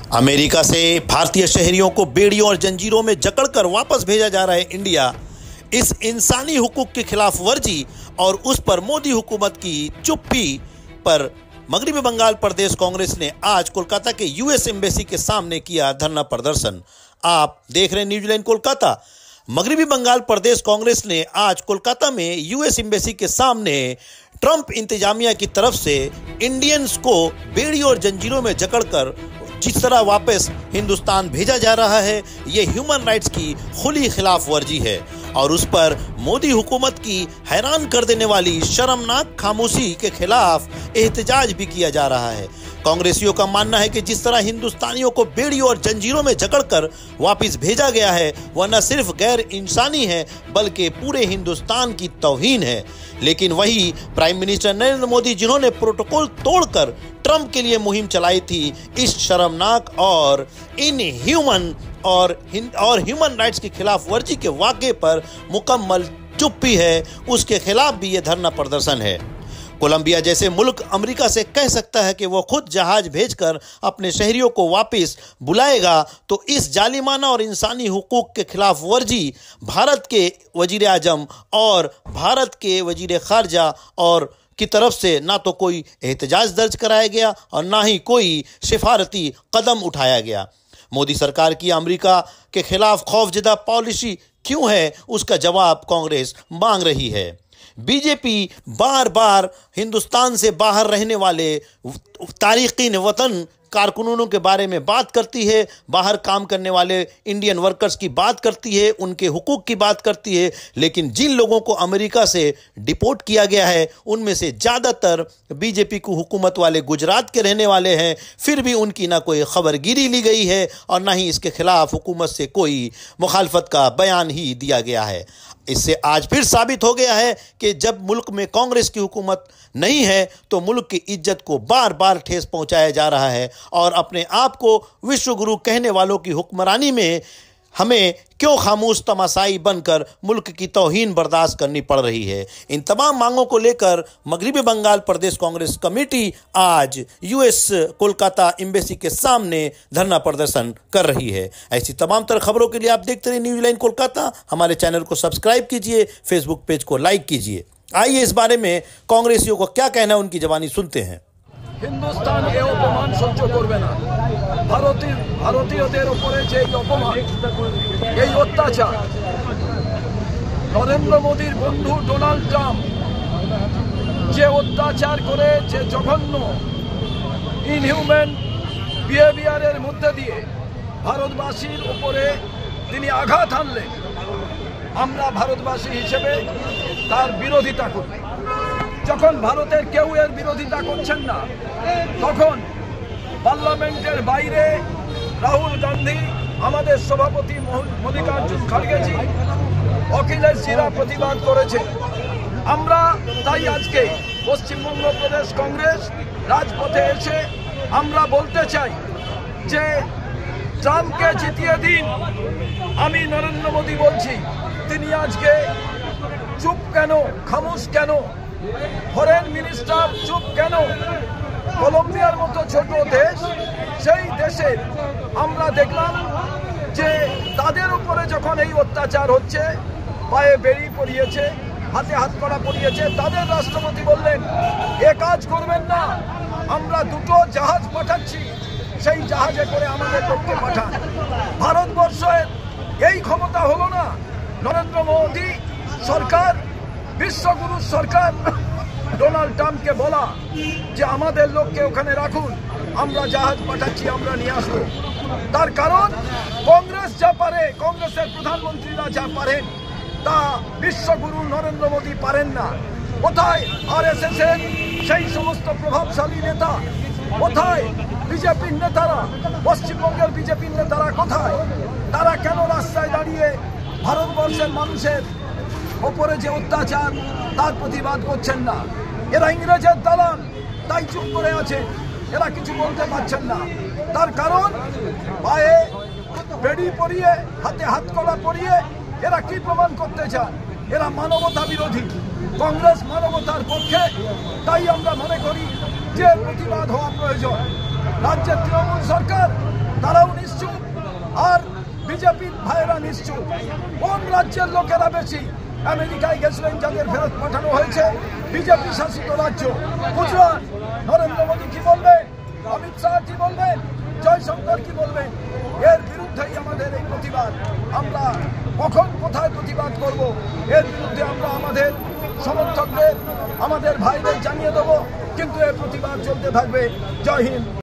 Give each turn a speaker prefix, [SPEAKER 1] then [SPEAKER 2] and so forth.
[SPEAKER 1] America से भारतीय शहरियों को बेड़ियों और जंजीरों में जकड़कर वापस भेजा जा रहा है इंडिया। इस इंसानी हुकूक की खिलाफ वर्जी और उस पर मोदी हुकूमत की चुप्पी पर मगरबी बंगाल प्रदेश कांग्रेस ने आज कोलकाता के यूएस एम्बेसी के सामने किया धरना प्रदर्शन। आप देख रहे हैं न्यूजीलैंड कोलकाता। मगरबी बंगाल प्रदेश कांग्रेस ने आज कोलकाता में यूएस एम्बेसी के सामने ट्रंप इंतजामिया की तरफ से इंडियंस को बेड़ियों और जंजीरों में जकड़कर जिस तरह वापस हिंदुस्तान भेजा जा रहा है, ये ह्यूमन राइट्स की खुली खिलाफ वर्जी है और उस पर मोदी हुकूमत की हैरान कर देने वाली शर्मनाक खामोशी के खिलाफ एहतजाज भी किया जा रहा है। कांग्रेसियों का मानना है कि जिस तरह हिंदुस्तानियों को बेड़ियों और जंजीरों में जकड़कर वापस भेजा गया है, वह न सिर्फ गैर इंसानी है बल्कि पूरे हिंदुस्तान की तौहीन है। लेकिन वही प्राइम मिनिस्टर नरेंद्र मोदी, जिन्होंने प्रोटोकॉल तोड़कर ट्रंप के लिए मुहिम चलाई थी, इस शर्मनाक और इनह्यूमन और ह्यूमन राइट्स की खिलाफ वर्जी के वाक़े पर मुकम्मल चुप्पी है। उसके खिलाफ भी ये धरना प्रदर्शन है। कोलंबिया जैसे मुल्क अमेरिका से कह सकता है कि वो खुद जहाज भेजकर अपने शहरियों को वापस बुलाएगा, तो इस जालिमाना और इंसानी हुकूक के खिलाफ वर्जी भारत के वजीर आजम और भारत के वजीर खारजा और की तरफ से ना तो कोई एहतजाज दर्ज कराया गया और ना ही कोई सिफारती कदम उठाया गया। मोदी सरकार की अमेरिका के खिलाफ खौफजदा पॉलिसी क्यों है, उसका जवाब कांग्रेस मांग रही है। बीजेपी बार बार हिंदुस्तान से बाहर रहने वाले तारिकीन वतन कारकुनों के बारे में बात करती है, बाहर काम करने वाले इंडियन वर्कर्स की बात करती है, उनके हुकूक की बात करती है, लेकिन जिन लोगों को अमेरिका से डिपोर्ट किया गया है उनमें से ज़्यादातर बीजेपी को हुकूमत वाले गुजरात के रहने वाले हैं। फिर भी उनकी ना कोई खबरगिरी ली गई है और ना ही इसके खिलाफ हुकूमत से कोई मुखालफत का बयान ही दिया गया है। इससे आज फिर साबित हो गया है कि जब मुल्क में कांग्रेस की हुकूमत नहीं है तो मुल्क की इज्जत को बार बार ठेस पहुंचाया जा रहा है और अपने आप को विश्व गुरु कहने वालों की हुक्मरानी में हमें क्यों खामोश तमाशाई बनकर मुल्क की तौहीन बर्दाश्त करनी पड़ रही है। इन तमाम मांगों को लेकर मगरबी बंगाल प्रदेश कांग्रेस कमेटी आज यूएस कोलकाता एम्बेसी के सामने धरना प्रदर्शन कर रही है। ऐसी तमाम तरह खबरों के लिए आप देखते रहिए न्यूजीलैंड कोलकाता। हमारे चैनल को सब्सक्राइब कीजिए, फेसबुक पेज को लाइक कीजिए। आइए इस बारे में कांग्रेसियों को क्या कहना है, उनकी जबानी सुनते हैं।
[SPEAKER 2] हिंदुस्तान ए अपमान सह्य करबे ना। ভারতীয়দের উপরে যে অপমান, এই অত্যাচার, নরেন্দ্র মোদীর বন্ধু ডোনাল্ড ট্রাম্প যে অত্যাচার করে, যে জঘন্য ইনহিউম্যান বিহেভিয়ারের মধ্যে দিয়ে ভারতবাসীর উপরে তিনি আঘাত হানলেন, আমরা ভারতবাসী হিসেবে তার বিরোধিতা করি। যখন ভারতের কেউ এর বিরোধিতা করছেন না, তখন পার্লামেন্টের বাইরে রাহুল গান্ধী, আমাদের সভাপতি মল্লিকার্জুন খাড়গেজি, অখিলেশজিরা প্রতিবাদ করেছে। আমরা তাই আজকে পশ্চিমবঙ্গ প্রদেশ কংগ্রেস রাজপথে এসে আমরা বলতে চাই যে ট্রাম্পকে জিতিয়ে দিন। আমি নরেন্দ্র মোদী বলছি, তিনি আজকে চুপ কেন, খামোশ কেন? ফরেন মিনিস্টার চুপ কেন? কলম্বিয়ার মতো ছোট দেশ, সেই দেশে আমরা দেখলাম যে তাদের উপরে যখন এই অত্যাচার হচ্ছে, পায়ে বেড়ি পরিয়েছে, হাতে হাতকড়া পরিয়েছে, তাদের রাষ্ট্রপতি বললেন এ কাজ করবেন না, আমরা দুটো জাহাজ পাঠাচ্ছি, সেই জাহাজে করে আমাদের লোককে পাঠান। ভারতবর্ষের এই ক্ষমতা হলো না। নরেন্দ্র মোদী সরকার, বিশ্বগুরু সরকার ডোনাল্ড ট্রাম্পকে বলা যে আমাদের লোককে ওখানে রাখুন, আমরা জাহাজ পাঠাচ্ছি, আমরা নিয়ে আসবো। তার কারণ কংগ্রেস যা পারে, কংগ্রেসের প্রধানমন্ত্রীরা যা পারেন, তা বিশ্বগুরু নরেন্দ্র মোদী পারেন না। কোথায় আরএসএস এর সেই সমস্ত প্রভাবশালী নেতা? কোথায় বিজেপির নেতারা? পশ্চিমবঙ্গের বিজেপির নেতারা কোথায়? তারা কেন রাস্তায় দাঁড়িয়ে ভারতবর্ষের মানুষের ওপরে যে অত্যাচার, তার প্রতিবাদ করছেন না? এরা ইংরেজের দালাল, তাই চুপ করে আছে, এরা কিছু বলতে পারছেন না। তার কারণ পায়ে বেড়ি পরিয়ে, হাতে হাতকড়া পরিয়ে এরা কি প্রমাণ করতে চান? এরা মানবতা বিরোধী। কংগ্রেস মানবতার পক্ষে, তাই আমরা মনে করি যে প্রতিবাদ হওয়া প্রয়োজন। রাজ্যের তৃণমূল সরকার নিশ্চুপ। কোন রাজ্যের লোকেরা বেশি? আমেরিকায় গেছিলেন যাদের ফেরত পাঠানো হয়েছে, বিজেপি শাসিত রাজ্য। গুজরাট, নরেন্দ্র মোদী কি বলবেন? অমিত শাহ কি বলবেন? জয়শঙ্কর কি বলবেন? এর বিরুদ্ধেই আমাদের এই প্রতিবাদ। আমরা কখন কোথায় প্রতিবাদ করব, এর বিরুদ্ধে আমরা আমাদের সমর্থকদের, আমাদের ভাইদের জানিয়ে দেবো, কিন্তু এর প্রতিবাদ চলতে থাকবে। জয় হিন্দ।